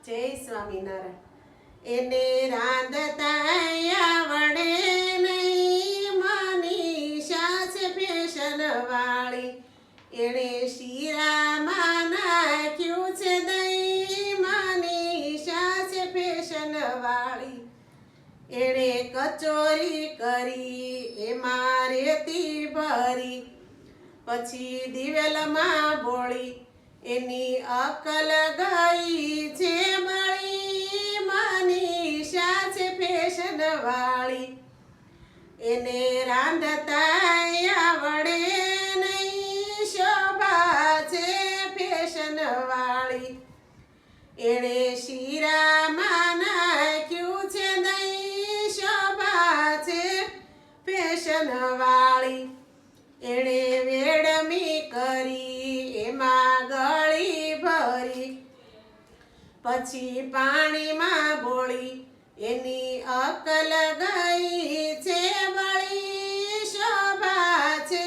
જય સ્વામિનારાયણ। એને રાંધતા આવડે નહીં, મનીષા છે ફેશન વાળી, એણે શીરામાં નાખ્યું છે દહીં, મનીષા છે ફેશન વાળી, એણે કચોરી કરી એમાં રેતી ભરી, પછી દિવેલમાં બોળી એની અકલ ગઈ છે બળી, મનીષા છે ફેશન વાળી, એને રાંધતા આવડે નહીં, શોભા છે ફેશન વાળી, એણે શીરામાં નાખ્યું છે દહીં, શોભા છે ફેશન વાળી, એણે વેડમી કરી એમાં ગળી ભરી, પછી પાણીમાં બોળી એની અકલ ગઈ છે બળી, શોભા છે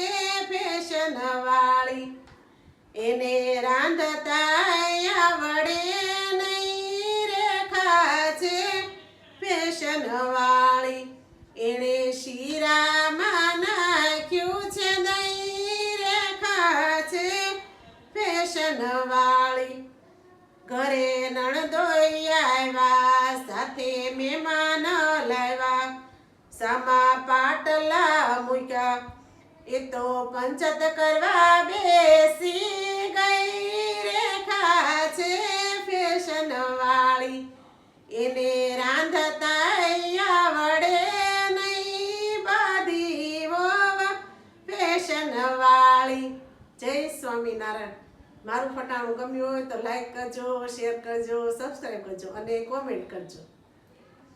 ફેશન વાળી, એને રાંધતા આવડે નહીં, રેખા છે ફેશન વાળી, એણે શીરામાં નાખ્યું છે દહીં, રેખા છે ફેશન વાળી, ઘરે નણદોઈ આવ્યા સાથે મહેમાન લાવ્યા, સામા પાટલા મૂક્યા એ તો પંચત કરવા બેસી ગઈ, રેખા છે ફેશન વાળી, એને રાંધતા આવડે નહીં, બધી વહુ ફેશન વાળી। જય સ્વામિનારાયણ। મારું ફટાણું ગમ્યું હોય તો લાઈક કરજો, શેર કરજો, સબસ્ક્રાઈબ કરજો અને કોમેન્ટ કરજો।